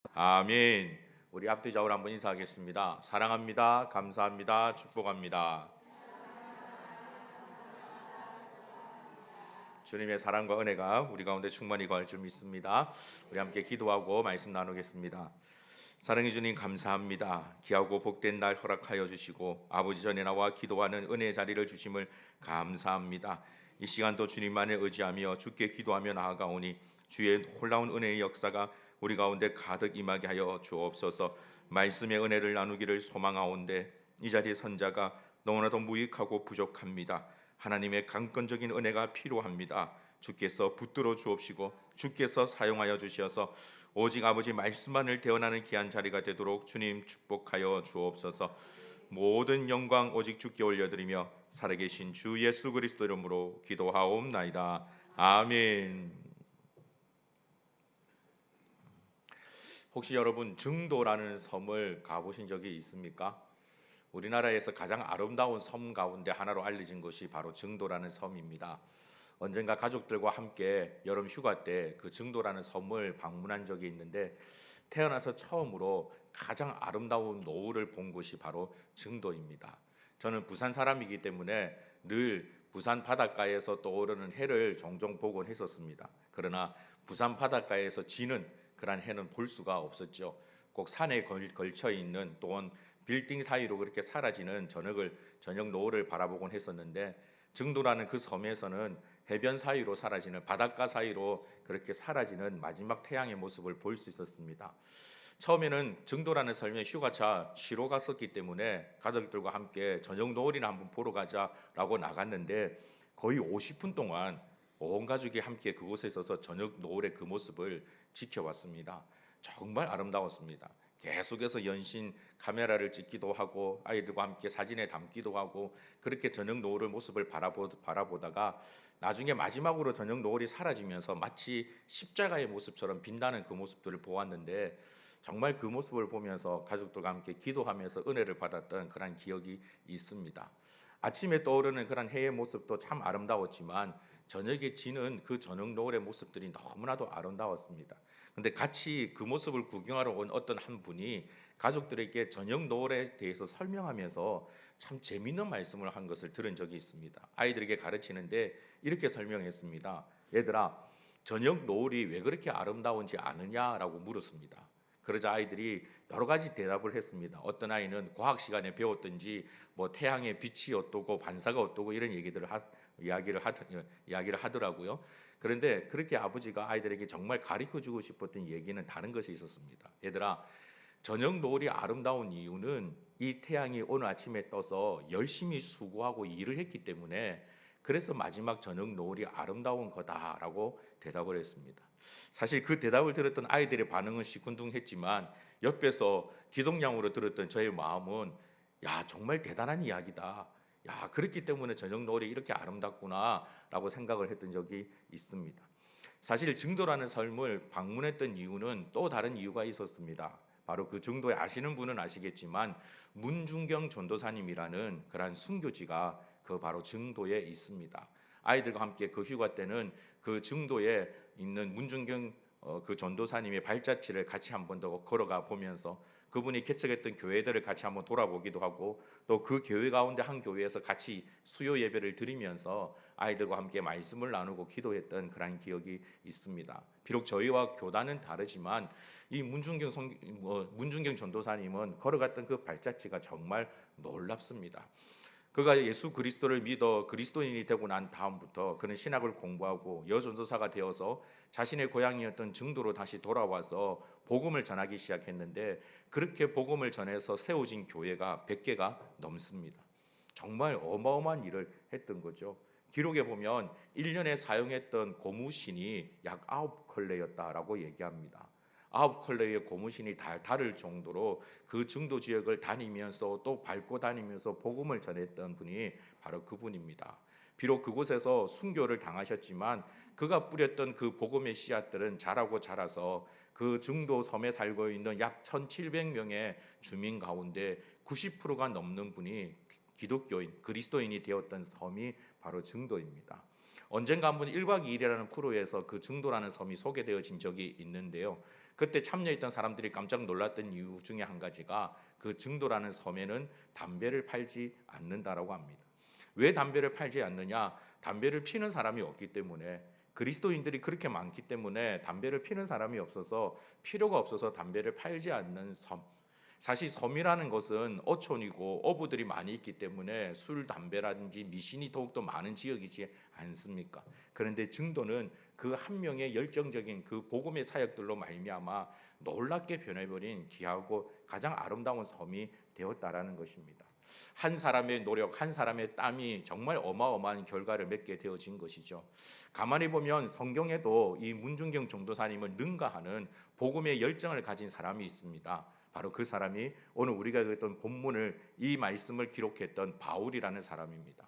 아멘. 우리 앞뒤좌우로 한번 인사하겠습니다. 사랑합니다. 감사합니다. 축복합니다. 주님의 사랑과 은혜가 우리 가운데 충만히 거할 줄 믿습니다. 우리 함께 기도하고 말씀 나누겠습니다. 사랑해 주님 감사합니다. 귀하고 복된 날 허락하여 주시고 아버지 전에 나와 기도하는 은혜의 자리를 주심을 감사합니다. 이 시간도 주님만을 의지하며 주께 기도하며 나아가오니 주의 놀라운 은혜의 역사가 우리 가운데 가득 임하게 하여 주옵소서. 말씀의 은혜를 나누기를 소망하온데 이 자리의 선자가 너무나도 무익하고 부족합니다. 하나님의 강권적인 은혜가 필요합니다. 주께서 붙들어 주옵시고 주께서 사용하여 주시어서 오직 아버지 말씀만을 대언하는 귀한 자리가 되도록 주님 축복하여 주옵소서. 모든 영광 오직 주께 올려드리며 살아계신 주 예수 그리스도 이름으로 기도하옵나이다. 아멘. 혹시 여러분 증도라는 섬을 가보신 적이 있습니까? 우리나라에서 가장 아름다운 섬 가운데 하나로 알려진 것이 바로 증도라는 섬입니다. 언젠가 가족들과 함께 여름 휴가 때 그 증도라는 섬을 방문한 적이 있는데 태어나서 처음으로 가장 아름다운 노을을 본 곳이 바로 증도입니다. 저는 부산 사람이기 때문에 늘 부산 바닷가에서 떠오르는 해를 종종 보곤 했었습니다. 그러나 부산 바닷가에서 지는 그런 해는 볼 수가 없었죠. 꼭 산에 걸쳐 있는 또는 빌딩 사이로 그렇게 사라지는 저녁 노을을 바라보곤 했었는데 증도라는 그 섬에서는 해변 사이로 사라지는 바닷가 사이로 그렇게 사라지는 마지막 태양의 모습을 볼 수 있었습니다. 처음에는 증도라는 섬에 휴가차 쉬러 갔었기 때문에 가족들과 함께 저녁 노을이나 한번 보러 가자라고 나갔는데 거의 50분 동안 온 가족이 함께 그곳에 있어서 저녁 노을의 그 모습을 지켜봤습니다. 정말 아름다웠습니다. 계속해서 연신 카메라를 찍기도 하고 아이들과 함께 사진에 담기도 하고 그렇게 저녁 노을의 모습을 바라보다가 나중에 마지막으로 저녁 노을이 사라지면서 마치 십자가의 모습처럼 빛나는 그 모습들을 보았는데 정말 그 모습을 보면서 가족들과 함께 기도하면서 은혜를 받았던 그런 기억이 있습니다. 아침에 떠오르는 그런 해의 모습도 참 아름다웠지만 저녁에 지는 그 저녁 노을의 모습들이 너무나도 아름다웠습니다. 근데 같이 그 모습을 구경하러 온 어떤 한 분이 가족들에게 저녁 노을에 대해서 설명하면서 참 재미있는 말씀을 한 것을 들은 적이 있습니다. 아이들에게 가르치는데 이렇게 설명했습니다. 얘들아, 저녁 노을이 왜 그렇게 아름다운지 아느냐라고 물었습니다. 그러자 아이들이 여러 가지 대답을 했습니다. 어떤 아이는 과학 시간에 배웠든지 뭐 태양의 빛이 어떠고 반사가 어떠고 이런 이야기를 하더라고요. 그런데 그렇게 아버지가 아이들에게 정말 가르쳐 주고 싶었던 얘기는 다른 것이 있었습니다. 얘들아, 저녁 노을이 아름다운 이유는 이 태양이 오늘 아침에 떠서 열심히 수고하고 일을 했기 때문에 그래서 마지막 저녁 노을이 아름다운 거다라고 대답을 했습니다. 사실 그 대답을 들었던 아이들의 반응은 시큰둥했지만 옆에서 기동량으로 들었던 저의 마음은 야, 정말 대단한 이야기다. 야, 그렇기 때문에 저녁 노을이 이렇게 아름답구나라고 생각을 했던 적이 있습니다. 사실 증도라는 섬을 방문했던 이유는 또 다른 이유가 있었습니다. 바로 그 증도에 아시는 분은 아시겠지만 문중경 전도사님이라는 그러한 순교지가 그 바로 증도에 있습니다. 아이들과 함께 그 휴가 때는 그 증도에 있는 문중경 그 전도사님의 발자취를 같이 한 번 더 걸어가 보면서 그분이 개척했던 교회들을 같이 한번 돌아보기도 하고 또 그 교회 가운데 한 교회에서 같이 수요 예배를 드리면서 아이들과 함께 말씀을 나누고 기도했던 그런 기억이 있습니다. 비록 저희와 교단은 다르지만 이 문중경 전도사님은 걸어갔던 그 발자취가 정말 놀랍습니다. 그가 예수 그리스도를 믿어 그리스도인이 되고 난 다음부터 그는 신학을 공부하고 여전도사가 되어서 자신의 고향이었던 증도로 다시 돌아와서 복음을 전하기 시작했는데 그렇게 복음을 전해서 세워진 교회가 100개가 넘습니다. 정말 어마어마한 일을 했던 거죠. 기록에 보면 1년에 사용했던 고무신이 약 9컬레였다라고 얘기합니다. 9컬레의 고무신이 다를 정도로 그 증도 지역을 다니면서 또 밟고 다니면서 복음을 전했던 분이 바로 그분입니다. 비록 그곳에서 순교를 당하셨지만 그가 뿌렸던 그 복음의 씨앗들은 자라고 자라서 그 증도 섬에 살고 있는 약 1,700명의 주민 가운데 90%가 넘는 분이 기독교인, 그리스도인이 되었던 섬이 바로 증도입니다. 언젠가 한번 1박 2일이라는 프로에서 그 증도라는 섬이 소개되어진 적이 있는데요. 그때 참여했던 사람들이 깜짝 놀랐던 이유 중에 한 가지가 그 증도라는 섬에는 담배를 팔지 않는다라고 합니다. 왜 담배를 팔지 않느냐? 담배를 피는 사람이 없기 때문에, 그리스도인들이 그렇게 많기 때문에 담배를 피는 사람이 없어서, 필요가 없어서 담배를 팔지 않는 섬. 사실 섬이라는 것은 어촌이고 어부들이 많이 있기 때문에 술, 담배라든지 미신이 더욱더 많은 지역이지 않습니까? 그런데 증도는 그 한 명의 열정적인 그 복음의 사역들로 말미암아 놀랍게 변해버린 귀하고 가장 아름다운 섬이 되었다라는 것입니다. 한 사람의 노력, 한 사람의 땀이 정말 어마어마한 결과를 맺게 되어진 것이죠. 가만히 보면 성경에도 이 문중경 전도사님을 능가하는 복음의 열정을 가진 사람이 있습니다. 바로 그 사람이 오늘 우리가 읽었던 본문을, 이 말씀을 기록했던 바울이라는 사람입니다.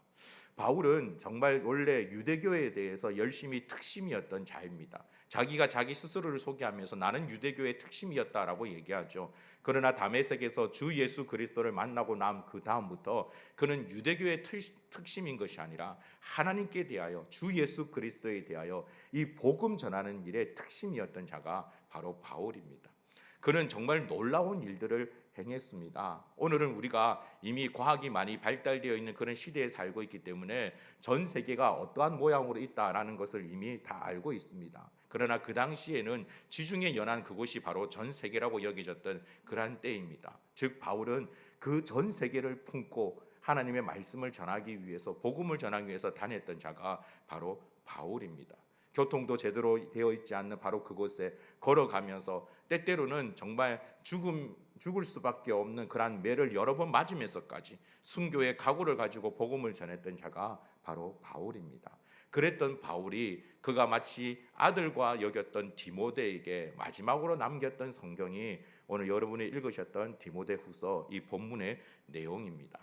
바울은 정말 원래 유대교에 대해서 열심히 특심이었던 자입니다. 자기가 자기 스스로를 소개하면서 나는 유대교의 특심이었다라고 얘기하죠. 그러나 다메섹에서 주 예수 그리스도를 만나고 난 그 다음부터 그는 유대교의 특심인 것이 아니라 하나님께 대하여, 주 예수 그리스도에 대하여 이 복음 전하는 일의 특심이었던 자가 바로 바울입니다. 그는 정말 놀라운 일들을 행했습니다. 오늘은 우리가 이미 과학이 많이 발달되어 있는 그런 시대에 살고 있기 때문에 전 세계가 어떠한 모양으로 있다라는 것을 이미 다 알고 있습니다. 그러나 그 당시에는 지중해 연안 그곳이 바로 전 세계라고 여겨졌던 그러한 때입니다. 즉 바울은 그 전 세계를 품고 하나님의 말씀을 전하기 위해서, 복음을 전하기 위해서 다녔던 자가 바로 바울입니다. 교통도 제대로 되어 있지 않는 바로 그곳에 걸어가면서 때때로는 정말 죽을 수밖에 없는 그러한 매를 여러 번 맞으면서까지 순교의 각오를 가지고 복음을 전했던 자가 바로 바울입니다. 그랬던 바울이 그가 마치 아들과 여겼던 디모데에게 마지막으로 남겼던 성경이 오늘 여러분이 읽으셨던 디모데후서 이 본문의 내용입니다.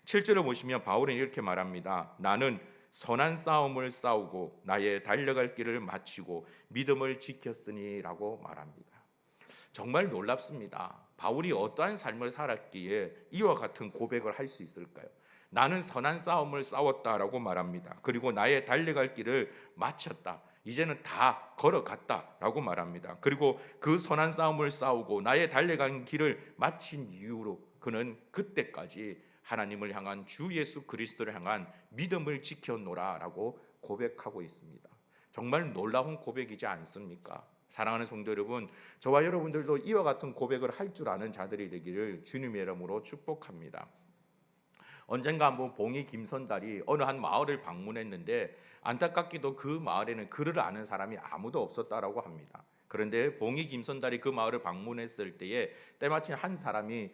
7절을 보시면 바울은 이렇게 말합니다. 나는 선한 싸움을 싸우고 나의 달려갈 길을 마치고 믿음을 지켰으니라고 말합니다. 정말 놀랍습니다. 바울이 어떠한 삶을 살았기에 이와 같은 고백을 할 수 있을까요? 나는 선한 싸움을 싸웠다라고 말합니다. 그리고 나의 달려갈 길을 마쳤다. 이제는 다 걸어갔다라고 말합니다. 그리고 그 선한 싸움을 싸우고 나의 달려간 길을 마친 이유로 그는 그때까지 하나님을 향한, 주 예수 그리스도를 향한 믿음을 지켰노라라고 고백하고 있습니다. 정말 놀라운 고백이지 않습니까? 사랑하는 성도 여러분, 저와 여러분들도 이와 같은 고백을 할 줄 아는 자들이 되기를 주님의 이름으로 축복합니다. 언젠가 한번 봉이 김선달이 어느 한 마을을 방문했는데 안타깝게도 그 마을에는 그를 아는 사람이 아무도 없었다라고 합니다. 그런데 봉이 김선달이 그 마을을 방문했을 때에 때마침 한 사람이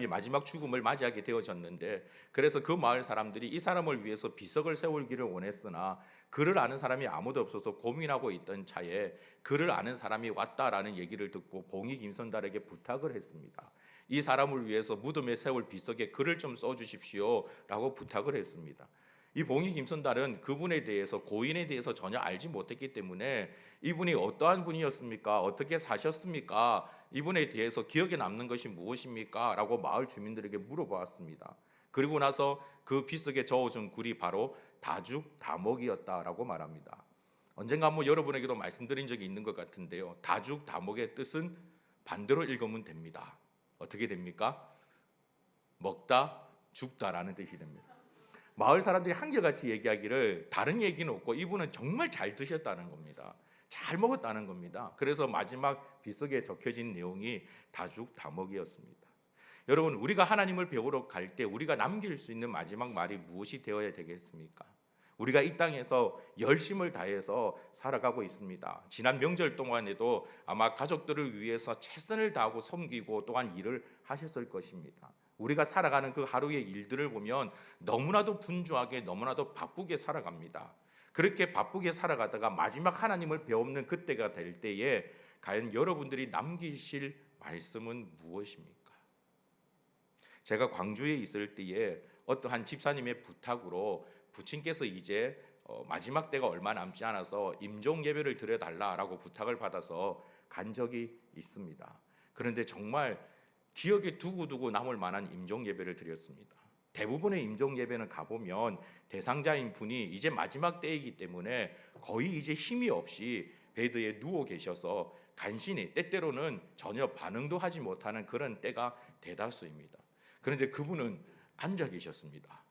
마지막 죽음을 맞이하게 되어졌는데, 그래서 그 마을 사람들이 이 사람을 위해서 비석을 세우기를 원했으나 그를 아는 사람이 아무도 없어서 고민하고 있던 차에 그를 아는 사람이 왔다라는 얘기를 듣고 봉이 김선달에게 부탁을 했습니다. 이 사람을 위해서 무덤에 세울 비석에 글을 좀 써주십시오라고 부탁을 했습니다. 이 봉이 김선달은 그분에 대해서, 고인에 대해서 전혀 알지 못했기 때문에 이분이 어떠한 분이었습니까? 어떻게 사셨습니까? 이분에 대해서 기억에 남는 것이 무엇입니까? 라고 마을 주민들에게 물어보았습니다. 그리고 나서 그 비석에 저어준 글이 바로 다죽 다목이었다라고 말합니다. 언젠가 한번 여러분에게도 말씀드린 적이 있는 것 같은데요. 다죽 다목의 뜻은 반대로 읽으면 됩니다. 어떻게 됩니까? 먹다 죽다라는 뜻이 됩니다. 마을 사람들이 한결같이 얘기하기를 다른 얘기는 없고 이분은 정말 잘 드셨다는 겁니다. 잘 먹었다는 겁니다. 그래서 마지막 비석에 적혀진 내용이 다죽다목이었습니다. 여러분, 우리가 하나님을 배우러 갈 때 우리가 남길 수 있는 마지막 말이 무엇이 되어야 되겠습니까? 우리가 이 땅에서 열심을 다해서 살아가고 있습니다. 지난 명절 동안에도 아마 가족들을 위해서 최선을 다하고 섬기고 또한 일을 하셨을 것입니다. 우리가 살아가는 그 하루의 일들을 보면 너무나도 분주하게, 너무나도 바쁘게 살아갑니다. 그렇게 바쁘게 살아가다가 마지막 하나님을 배우는 그때가 될 때에 과연 여러분들이 남기실 말씀은 무엇입니까? 제가 광주에 있을 때에 어떠한 집사님의 부탁으로 부친께서 이제 마지막 때가 얼마 남지 않아서 임종 예배를 드려달라라고 부탁을 받아서 간 적이 있습니다. 그런데 정말 기억에 두고두고 남을 만한 임종 예배를 드렸습니다. 대부분의 임종 예배는 가보면 대상자인 분이 이제 마지막 때이기 때문에 거의 이제 힘이 없이 베드에 누워 계셔서 간신히, 때때로는 전혀 반응도 하지 못하는 그런 때가 대다수입니다. 그런데 그분은 앉아 계셨습니다.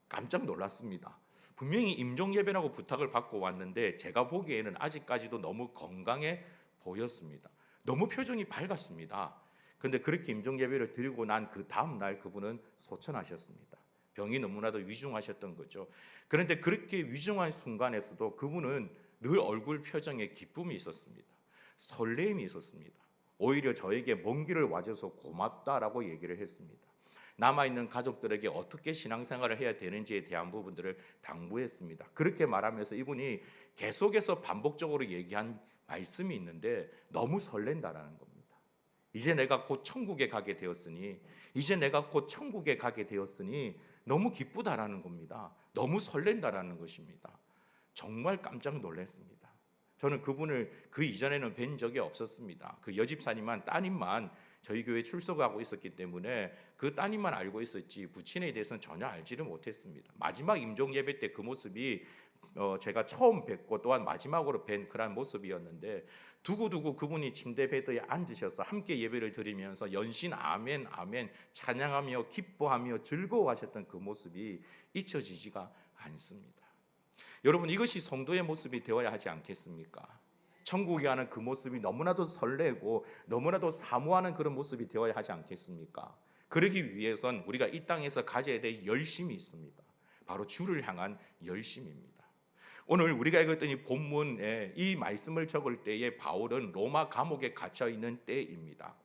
깜짝 놀랐습니다. 분명히 임종 예배라고 부탁을 받고 왔는데 제가 보기에는 아직까지도 너무 건강해 보였습니다. 너무 표정이 밝았습니다. 그런데 그렇게 임종 예배를 드리고 난 그 다음 날 그분은 소천하셨습니다. 병이 너무나도 위중하셨던 거죠. 그런데 그렇게 위중한 순간에서도 그분은 늘 얼굴 표정에 기쁨이 있었습니다. 설레임이 있었습니다. 오히려 저에게 먼 길을 와줘서 고맙다라고 얘기를 했습니다. 남아있는 가족들에게 어떻게 신앙생활을 해야 되는지에 대한 부분들을 당부했습니다. 그렇게 말하면서 이분이 계속해서 반복적으로 얘기한 말씀이 있는데 너무 설렌다라는 겁니다. 이제 내가 곧 천국에 가게 되었으니, 이제 내가 곧 천국에 가게 되었으니 너무 기쁘다라는 겁니다. 너무 설렌다라는 것입니다. 정말 깜짝 놀랐습니다. 저는 그분을 그 이전에는 뵌 적이 없었습니다. 그 여집사님만, 따님만 저희 교회에 출석하고 있었기 때문에 그 따님만 알고 있었지 부친에 대해서는 전혀 알지를 못했습니다. 마지막 임종 예배 때 그 모습이 제가 처음 뵙고 또한 마지막으로 뵌 그런 모습이었는데, 두고두고 그분이 침대 베드에 앉으셔서 함께 예배를 드리면서 연신 아멘 아멘 찬양하며 기뻐하며 즐거워하셨던 그 모습이 잊혀지지가 않습니다. 여러분, 이것이 성도의 모습이 되어야 하지 않겠습니까? 천국에 가는 그 모습이 너무나도 설레고 너무나도 사모하는 그런 모습이 되어야 하지 않겠습니까? 그러기 위해선 우리가 이 땅에서 가져야 될 열심이 있습니다. 바로 주를 향한 열심입니다. 오늘 우리가 읽었던 이 본문에 이 말씀을 적을 때에 바울은 로마 감옥에 갇혀 있는 때입니다.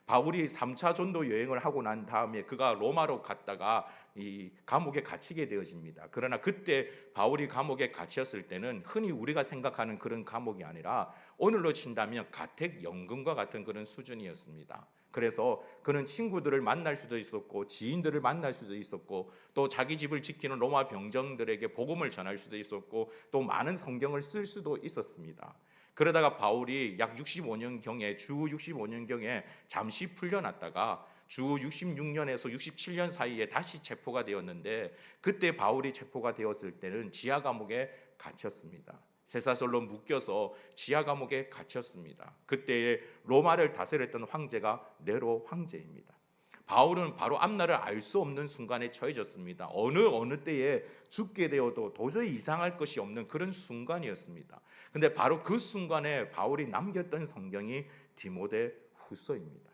바울이 3차 전도 여행을 하고 난 다음에 그가 로마로 갔다가 이 감옥에 갇히게 되어집니다. 그러나 그때 바울이 감옥에 갇혔을 때는 흔히 우리가 생각하는 그런 감옥이 아니라 오늘로 친다면 가택연금과 같은 그런 수준이었습니다. 그래서 그는 친구들을 만날 수도 있었고 지인들을 만날 수도 있었고 또 자기 집을 지키는 로마 병정들에게 복음을 전할 수도 있었고 또 많은 성경을 쓸 수도 있었습니다. 그러다가 바울이 약 65년경에 주 65년경에 잠시 풀려났다가 주 66년에서 67년 사이에 다시 체포가 되었는데, 그때 바울이 체포가 되었을 때는 지하 감옥에 갇혔습니다. 쇠사슬로 묶여서 지하 감옥에 갇혔습니다. 그때에 로마를 다스렸던 황제가 네로 황제입니다. 바울은 바로 앞날을 알 수 없는 순간에 처해졌습니다. 어느 때에 죽게 되어도 도저히 이상할 것이 없는 그런 순간이었습니다. 근데 바로 그 순간에 바울이 남겼던 성경이 디모데 후서입니다.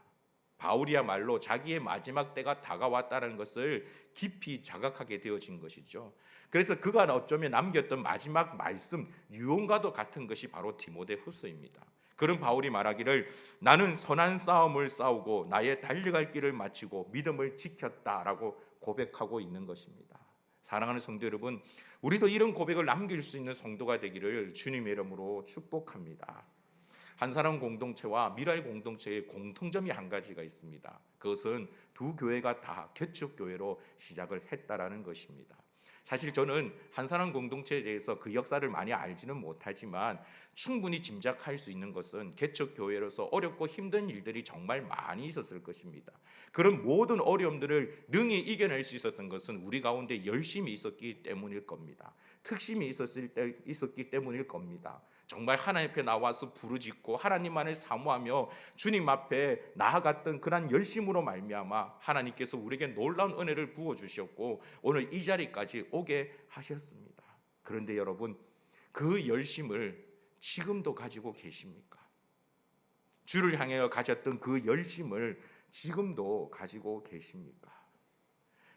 바울이야말로 자기의 마지막 때가 다가왔다는 것을 깊이 자각하게 되어진 것이죠. 그래서 그가 어쩌면 남겼던 마지막 말씀, 유언과도 같은 것이 바로 디모데 후서입니다. 그런 바울이 말하기를 나는 선한 싸움을 싸우고 나의 달려갈 길을 마치고 믿음을 지켰다라고 고백하고 있는 것입니다. 사랑하는 성도 여러분, 우리도 이런 고백을 남길 수 있는 성도가 되기를 주님의 이름으로 축복합니다. 한사람 공동체와 미랄 공동체의 공통점이 한 가지가 있습니다. 그것은 두 교회가 다 개척교회로 시작을 했다라는 것입니다. 사실 저는 한사람 공동체에 대해서 그 역사를 많이 알지는 못하지만 충분히 짐작할 수 있는 것은 개척교회로서 어렵고 힘든 일들이 정말 많이 있었을 것입니다. 그런 모든 어려움들을 능히 이겨낼 수 있었던 것은 우리 가운데 열심이 있었기 때문일 겁니다. 특심이 있었기 때문일 겁니다. 정말 하나님 앞에 나와서 부르짖고 하나님만을 사모하며 주님 앞에 나아갔던 그런 열심으로 말미암아 하나님께서 우리에게 놀라운 은혜를 부어주셨고 오늘 이 자리까지 오게 하셨습니다. 그런데 여러분, 그 열심을 지금도 가지고 계십니까? 주를 향하여 가졌던 그 열심을 지금도 가지고 계십니까?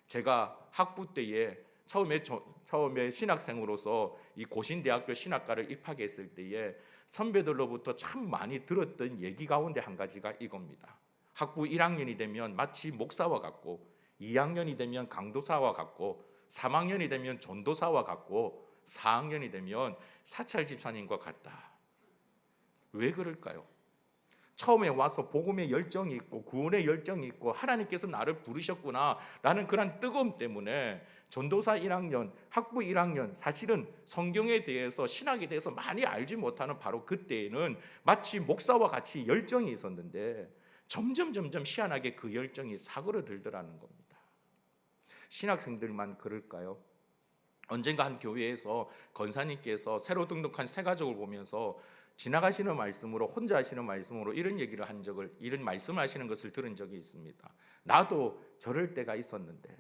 제가 학부 때에 처음에 신학생으로서 이 고신대학교 신학과를 입학했을 때에 선배들로부터 참 많이 들었던 얘기 가운데 한 가지가 이겁니다. 학부 1학년이 되면 마치 목사와 같고 2학년이 되면 강도사와 같고 3학년이 되면 전도사와 같고 4학년이 되면 사찰 집사님과 같다. 왜 그럴까요? 처음에 와서 복음의 열정이 있고 구원의 열정이 있고 하나님께서 나를 부르셨구나 라는 그런 뜨거움 때문에 전도사 1학년, 학부 1학년 사실은 성경에 대해서 신학에 대해서 많이 알지 못하는 바로 그때에는 마치 목사와 같이 열정이 있었는데 점점 희한하게 그 열정이 사그러들더라는 겁니다. 신학생들만 그럴까요? 언젠가 한 교회에서 권사님께서 새로 등록한 새 가족을 보면서 지나가시는 말씀으로 혼자 하시는 말씀으로 이런 말씀하시는 것을 들은 적이 있습니다. 나도 저럴 때가 있었는데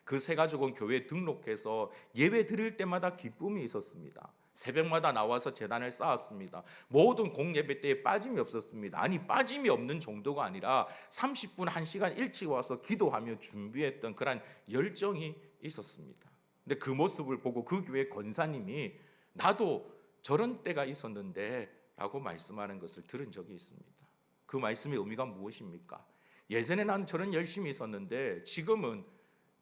그 세 가족은 교회에 등록해서 예배 드릴 때마다 기쁨이 있었습니다. 새벽마다 나와서 제단을 쌓았습니다. 모든 공예배 때에 빠짐이 없었습니다. 아니 빠짐이 없는 정도가 아니라 30분 1시간 일찍 와서 기도하며 준비했던 그런 열정이 있었습니다. 근데 그 모습을 보고 그 교회 권사님이 나도 저런 때가 있었는데 라고 말씀하는 것을 들은 적이 있습니다. 그 말씀의 의미가 무엇입니까? 예전에 난 저런 열심히 있었는데 지금은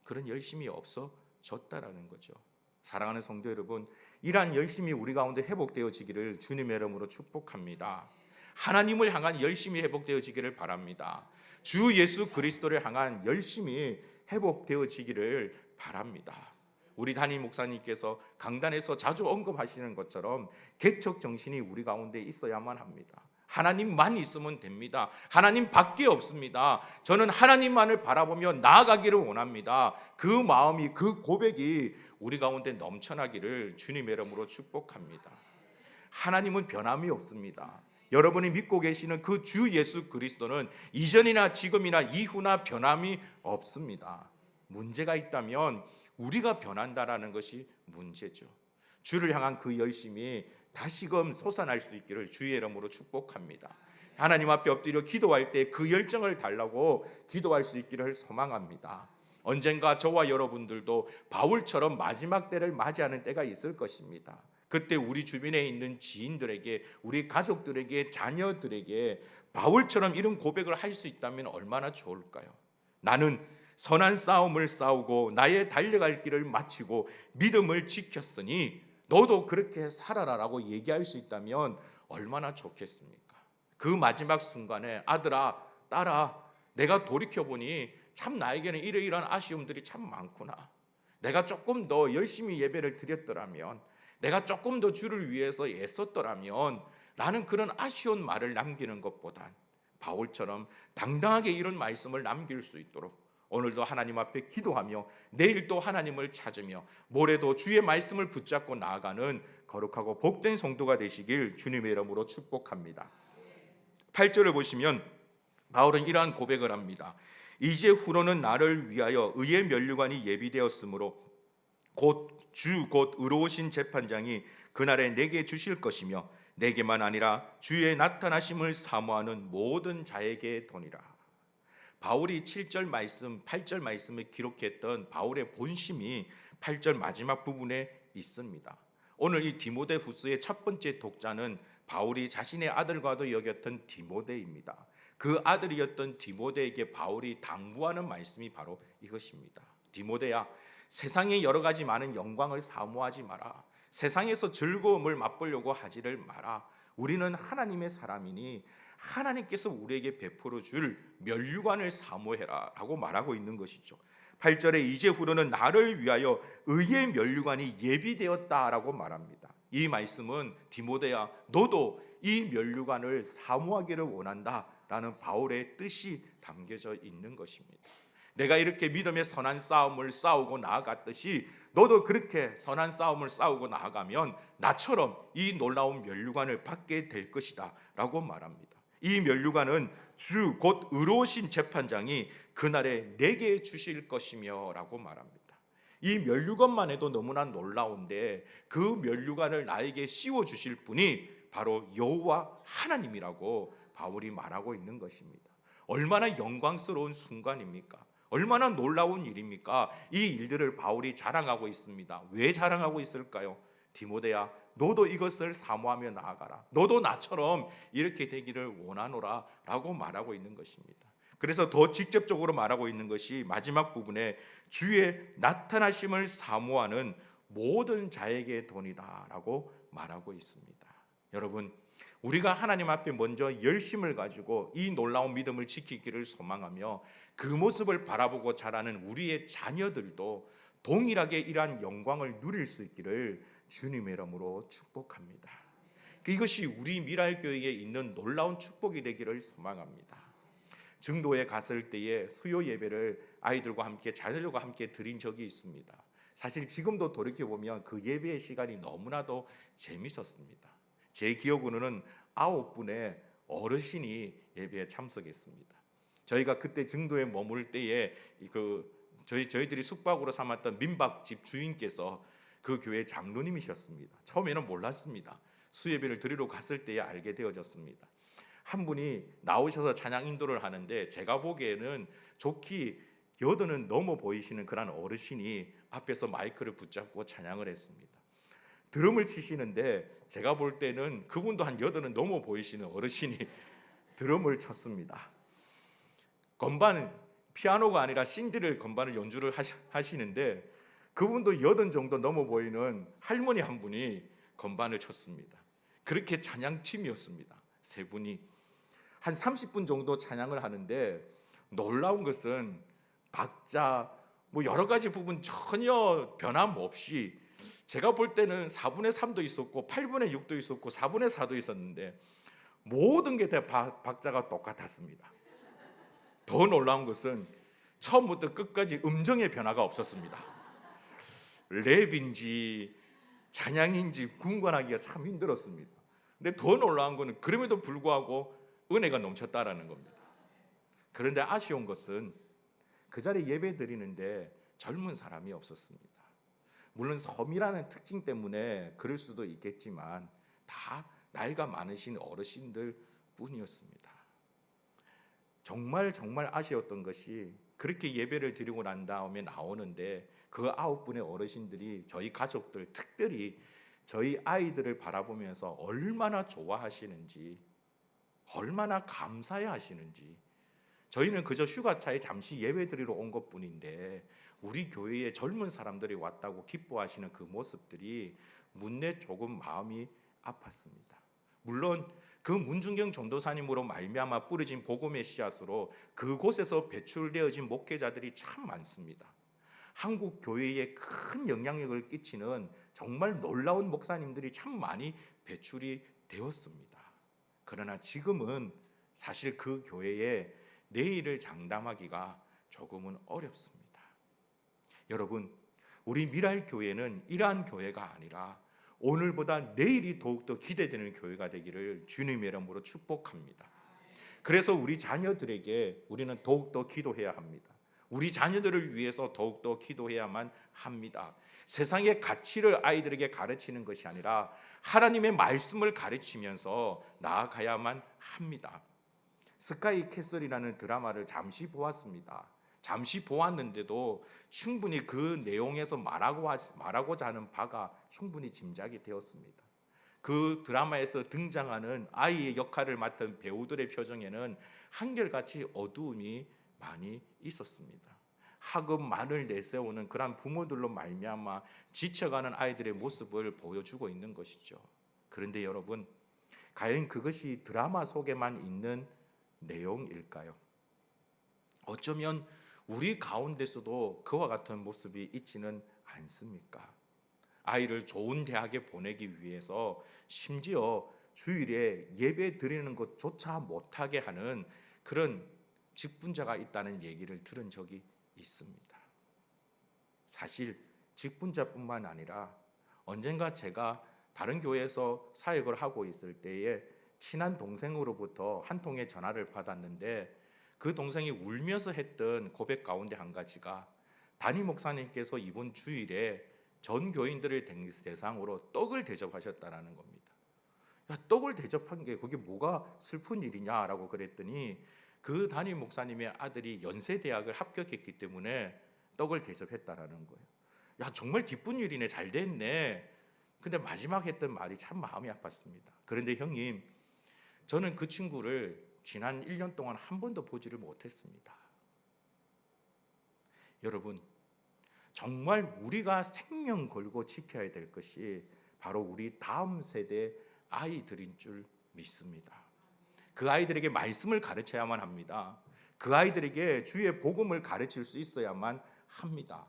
그런 열심이 없어졌다라는 거죠. 사랑하는 성도 여러분, 이러한 열심이 우리 가운데 회복되어지기를 주님의 이름으로 축복합니다. 하나님을 향한 열심이 회복되어지기를 바랍니다. 주 예수 그리스도를 향한 열심이 회복되어지기를 바랍니다. 우리 담임 목사님께서 강단에서 자주 언급하시는 것처럼 개척 정신이 우리 가운데 있어야만 합니다. 하나님만 있으면 됩니다. 하나님밖에 없습니다. 저는 하나님만을 바라보며 나아가기를 원합니다. 그 마음이, 그 고백이 우리 가운데 넘쳐나기를 주님의 이름으로 축복합니다. 하나님은 변함이 없습니다. 여러분이 믿고 계시는 그 주 예수 그리스도는 이전이나 지금이나 이후나 변함이 없습니다. 문제가 있다면 우리가 변한다라는 것이 문제죠. 주를 향한 그 열심이 다시금 솟아날 수 있기를 주의 이름으로 축복합니다. 하나님 앞에 엎드려 기도할 때 그 열정을 달라고 기도할 수 있기를 소망합니다. 언젠가 저와 여러분들도 바울처럼 마지막 때를 맞이하는 때가 있을 것입니다. 그때 우리 주변에 있는 지인들에게, 우리 가족들에게, 자녀들에게 바울처럼 이런 고백을 할 수 있다면 얼마나 좋을까요? 나는 선한 싸움을 싸우고 나의 달려갈 길을 마치고 믿음을 지켰으니 너도 그렇게 살아라라고 얘기할 수 있다면 얼마나 좋겠습니까? 그 마지막 순간에 아들아, 딸아, 내가 돌이켜보니 참 나에게는 이러이러한 아쉬움들이 참 많구나. 내가 조금 더 열심히 예배를 드렸더라면, 내가 조금 더 주를 위해서 애썼더라면 라는 그런 아쉬운 말을 남기는 것보단 바울처럼 당당하게 이런 말씀을 남길 수 있도록 오늘도 하나님 앞에 기도하며 내일도 하나님을 찾으며 모레도 주의 말씀을 붙잡고 나아가는 거룩하고 복된 성도가 되시길 주님의 이름으로 축복합니다. 8절을 보시면 바울은 이러한 고백을 합니다. 이제 후로는 나를 위하여 의의 면류관이 예비되었으므로 곧 의로우신 재판장이 그날에 내게 주실 것이며 내게만 아니라 주의 나타나심을 사모하는 모든 자에게 도니라. 바울이 7절 말씀, 8절 말씀에 기록했던 바울의 본심이 8절 마지막 부분에 있습니다. 오늘 이 디모데후서의 첫 번째 독자는 바울이 자신의 아들과도 여겼던 디모데입니다. 그 아들이었던 디모데에게 바울이 당부하는 말씀이 바로 이것입니다. 디모데야, 세상의 여러 가지 많은 영광을 사모하지 마라. 세상에서 즐거움을 맛보려고 하지를 마라. 우리는 하나님의 사람이니 하나님께서 우리에게 베풀어 줄 면류관을 사모해라 라고 말하고 있는 것이죠. 8절에 이제 후로는 나를 위하여 의의 면류관이 예비되었다라고 말합니다. 이 말씀은 디모데야, 너도 이 면류관을 사모하기를 원한다라는 바울의 뜻이 담겨져 있는 것입니다. 내가 이렇게 믿음의 선한 싸움을 싸우고 나아갔듯이 너도 그렇게 선한 싸움을 싸우고 나아가면 나처럼 이 놀라운 면류관을 받게 될 것이다 라고 말합니다. 이 면류관은 주 곧 의로우신 재판장이 그날에 내게 주실 것이며 라고 말합니다. 이 면류관만 해도 너무나 놀라운데 그 면류관을 나에게 씌워 주실 분이 바로 여호와 하나님이라고 바울이 말하고 있는 것입니다. 얼마나 영광스러운 순간입니까? 얼마나 놀라운 일입니까? 이 일들을 바울이 자랑하고 있습니다. 왜 자랑하고 있을까요? 디모데야, 너도 이것을 사모하며 나아가라. 너도 나처럼 이렇게 되기를 원하노라 라고 말하고 있는 것입니다. 그래서 더 직접적으로 말하고 있는 것이 마지막 부분에 주의 나타나심을 사모하는 모든 자에게 돈이다 라고 말하고 있습니다. 여러분, 우리가 하나님 앞에 먼저 열심을 가지고 이 놀라운 믿음을 지키기를 소망하며 그 모습을 바라보고 자라는 우리의 자녀들도 동일하게 이러한 영광을 누릴 수 있기를 주님의 이름으로 축복합니다. 이것이 우리 미랄교회에 있는 놀라운 축복이 되기를 소망합니다. 증도에 갔을 때에 수요 예배를 아이들과 함께 자녀들과 함께 드린 적이 있습니다. 사실 지금도 돌이켜보면 그 예배의 시간이 너무나도 재밌었습니다. 제 기억으로는 9분의 어르신이 예배에 참석했습니다. 저희가 그때 증도에 머물 때에 저희들이 숙박으로 삼았던 민박집 주인께서 그 교회 장로님이셨습니다. 처음에는 몰랐습니다. 수예배를 드리러 갔을 때에 알게 되어졌습니다. 한 분이 나오셔서 찬양 인도를 하는데 제가 보기에는 좋기 80은 넘어 보이시는 그런 어르신이 앞에서 마이크를 붙잡고 찬양을 했습니다. 드럼을 치시는데 제가 볼 때는 그분도 한 80은 넘어 보이시는 어르신이 드럼을 쳤습니다. 건반, 피아노가 아니라 신디를 건반을 연주를 하시는데 그분도 80 정도 넘어 보이는 할머니 한 분이 건반을 쳤습니다. 그렇게 찬양팀이었습니다. 세 분이 한 30분 정도 찬양을 하는데 놀라운 것은 박자 뭐 여러 가지 부분 전혀 변함없이 제가 볼 때는 4분의 3도 있었고 8분의 6도 있었고 4분의 4도 있었는데 모든 게 다 박자가 똑같았습니다. 더 놀라운 것은 처음부터 끝까지 음정의 변화가 없었습니다. 랩인지 찬양인지 분간하기가 참 힘들었습니다. 근데 더 놀라운 것은 그럼에도 불구하고 은혜가 넘쳤다라는 겁니다. 그런데 아쉬운 것은 그 자리에 예배 드리는데 젊은 사람이 없었습니다. 물론 섬이라는 특징 때문에 그럴 수도 있겠지만 다 나이가 많으신 어르신들 뿐이었습니다. 정말 아쉬웠던 것이 그렇게 예배를 드리고 난 다음에 나오는데 그 9분의 어르신들이 저희 가족들 특별히 저희 아이들을 바라보면서 얼마나 좋아하시는지 얼마나 감사해 하시는지 저희는 그저 휴가차에 잠시 예배드리러 온 것뿐인데 우리 교회에 젊은 사람들이 왔다고 기뻐하시는 그 모습들이 문내 조금 마음이 아팠습니다. 물론 그 문중경 전도사님으로 말미암아 뿌려진 복음의 씨앗으로 그곳에서 배출되어진 목회자들이 참 많습니다. 한국 교회에 큰 영향력을 끼치는 정말 놀라운 목사님들이 참 많이 배출이 되었습니다. 그러나 지금은 사실 그 교회에 내일을 장담하기가 조금은 어렵습니다. 여러분, 우리 미랄 교회는 이러한 교회가 아니라 오늘보다 내일이 더욱더 기대되는 교회가 되기를 주님의 이름으로 축복합니다. 그래서 우리 자녀들에게 우리는 더욱더 기도해야 합니다. 우리 자녀들을 위해서 더욱더 기도해야만 합니다. 세상의 가치를 아이들에게 가르치는 것이 아니라 하나님의 말씀을 가르치면서 나아가야만 합니다. 스카이 캐슬이라는 드라마를 잠시 보았습니다. 잠시 보았는데도 충분히 그 내용에서 말하고자 하는 바가 충분히 짐작이 되었습니다. 그 드라마에서 등장하는 아이의 역할을 맡은 배우들의 표정에는 한결같이 어두움이 많이 있었습니다. 학업만을 내세우는 그런 부모들로 말미암아 지쳐가는 아이들의 모습을 보여주고 있는 것이죠. 그런데 여러분, 과연 그것이 드라마 속에만 있는 내용일까요? 어쩌면 우리 가운데서도 그와 같은 모습이 있지는 않습니까? 아이를 좋은 대학에 보내기 위해서 심지어 주일에 예배 드리는 것조차 못하게 하는 그런 직분자가 있다는 얘기를 들은 적이 있습니다. 사실 직분자뿐만 아니라 언젠가 제가 다른 교회에서 사역을 하고 있을 때에 친한 동생으로부터 한 통의 전화를 받았는데 그 동생이 울면서 했던 고백 가운데 한 가지가 담임 목사님께서 이번 주일에 전 교인들을 대상으로 떡을 대접하셨다라는 겁니다. 야, 떡을 대접한 게 그게 뭐가 슬픈 일이냐라고 그랬더니 그 담임 목사님의 아들이 연세대학을 합격했기 때문에 떡을 대접했다라는 거예요. 야, 정말 기쁜 일이네, 잘 됐네. 근데 마지막 했던 말이 참 마음이 아팠습니다. 그런데 형님, 저는 그 친구를 지난 1년 동안 한 번도 보지를 못했습니다. 여러분, 정말 우리가 생명 걸고 지켜야 될 것이 바로 우리 다음 세대 아이들인 줄 믿습니다. 그 아이들에게 말씀을 가르쳐야만 합니다. 그 아이들에게 주의 복음을 가르칠 수 있어야만 합니다.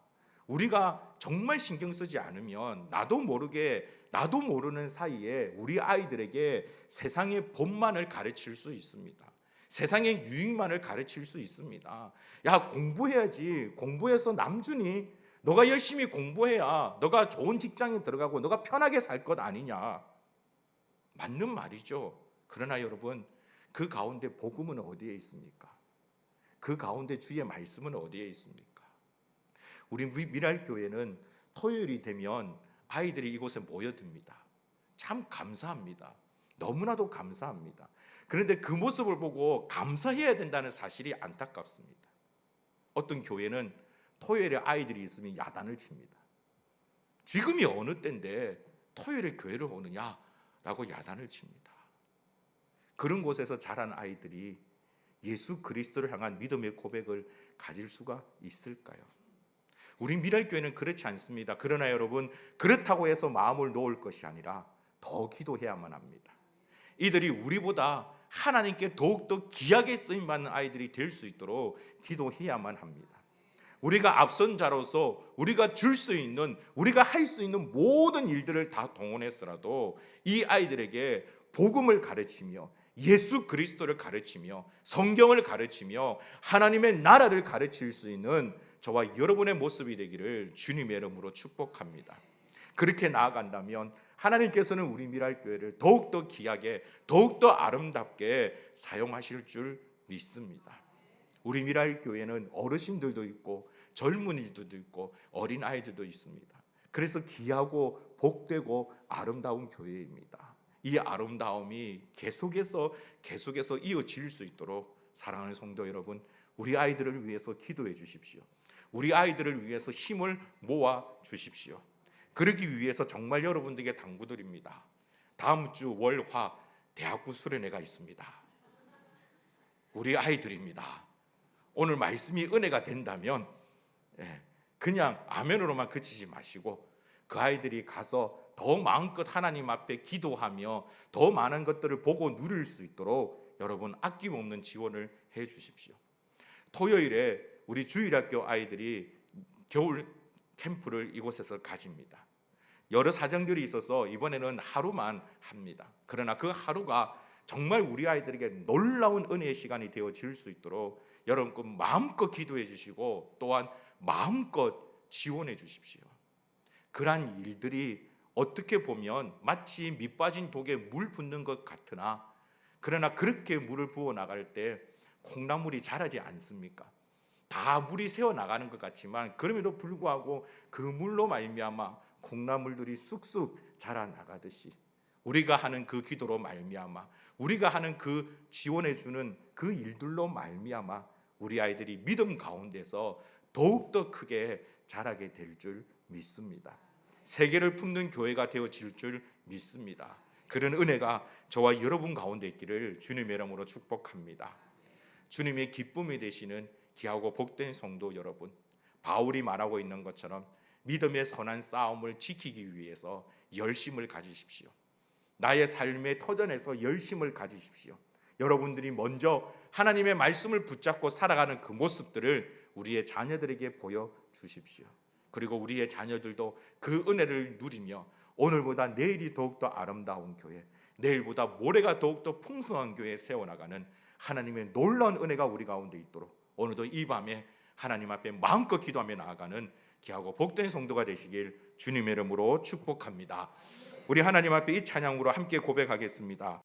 우리가 정말 신경 쓰지 않으면 나도 모르는 사이에 우리 아이들에게 세상의 본만을 가르칠 수 있습니다. 세상의 유익만을 가르칠 수 있습니다. 야, 공부해야지. 공부해서 남준이 너가 열심히 공부해야 너가 좋은 직장에 들어가고 너가 편하게 살 것 아니냐. 맞는 말이죠. 그러나 여러분, 그 가운데 복음은 어디에 있습니까? 그 가운데 주의 말씀은 어디에 있습니까? 우리 미랄교회는 토요일이 되면 아이들이 이곳에 모여듭니다. 참 감사합니다. 너무나도 감사합니다. 그런데 그 모습을 보고 감사해야 된다는 사실이 안타깝습니다. 어떤 교회는 토요일에 아이들이 있으면 야단을 칩니다. 지금이 어느 때인데 토요일에 교회를 오느냐라고 야단을 칩니다. 그런 곳에서 자란 아이들이 예수 그리스도를 향한 믿음의 고백을 가질 수가 있을까요? 우리 미랄교회는 그렇지 않습니다. 그러나 여러분, 그렇다고 해서 마음을 놓을 것이 아니라 더 기도해야만 합니다. 이들이 우리보다 하나님께 더욱더 귀하게 쓰임받는 아이들이 될 수 있도록 기도해야만 합니다. 우리가 앞선 자로서 우리가 줄 수 있는, 우리가 할 수 있는 모든 일들을 다 동원해서라도 이 아이들에게 복음을 가르치며 예수 그리스도를 가르치며 성경을 가르치며 하나님의 나라를 가르칠 수 있는 저와 여러분의 모습이 되기를 주님의 이름으로 축복합니다. 그렇게 나아간다면 하나님께서는 우리 미랄교회를 더욱더 귀하게, 더욱더 아름답게 사용하실 줄 믿습니다. 우리 미랄교회는 어르신들도 있고 젊은이들도 있고 어린아이들도 있습니다. 그래서 귀하고 복되고 아름다운 교회입니다. 이 아름다움이 계속해서 이어질 수 있도록 사랑하는 성도 여러분, 우리 아이들을 위해서 기도해 주십시오. 우리 아이들을 위해서 힘을 모아 주십시오. 그러기 위해서 정말 여러분들에게 당부드립니다. 다음 주 월화 대학부 수련회가 있습니다. 우리 아이들입니다. 오늘 말씀이 은혜가 된다면 그냥 아멘으로만 그치지 마시고 그 아이들이 가서 더 마음껏 하나님 앞에 기도하며 더 많은 것들을 보고 누릴 수 있도록 여러분 아낌없는 지원을 해 주십시오. 토요일에 우리 주일학교 아이들이 겨울 캠프를 이곳에서 가집니다. 여러 사정들이 있어서 이번에는 하루만 합니다. 그러나 그 하루가 정말 우리 아이들에게 놀라운 은혜의 시간이 되어질 수 있도록 여러분 마음껏 기도해 주시고 또한 마음껏 지원해 주십시오. 그러한 일들이 어떻게 보면 마치 밑 빠진 독에 물 붓는 것 같으나 그러나 그렇게 물을 부어 나갈 때 콩나물이 자라지 않습니까? 다 물이 새어 나가는 것 같지만 그럼에도 불구하고 그 물로 말미암아 콩나물들이 쑥쑥 자라나가듯이 우리가 하는 그 기도로 말미암아 우리가 하는 그 지원해 주는 그 일들로 말미암아 우리 아이들이 믿음 가운데서 더욱더 크게 자라게 될 줄 믿습니다. 세계를 품는 교회가 되어질 줄 믿습니다. 그런 은혜가 저와 여러분 가운데 있기를 주님의 이름으로 축복합니다. 주님의 기쁨이 되시는 귀하고 복된 성도 여러분, 바울이 말하고 있는 것처럼 믿음의 선한 싸움을 지키기 위해서 열심을 가지십시오. 나의 삶의 터전에서 열심을 가지십시오. 여러분들이 먼저 하나님의 말씀을 붙잡고 살아가는 그 모습들을 우리의 자녀들에게 보여주십시오. 그리고 우리의 자녀들도 그 은혜를 누리며 오늘보다 내일이 더욱더 아름다운 교회, 내일보다 모레가 더욱더 풍성한 교회에 세워나가는 하나님의 놀라운 은혜가 우리 가운데 있도록 오늘도 이 밤에 하나님 앞에 마음껏 기도하며 나아가는 귀하고 복된 성도가 되시길 주님의 이름으로 축복합니다. 우리 하나님 앞에 이 찬양으로 함께 고백하겠습니다.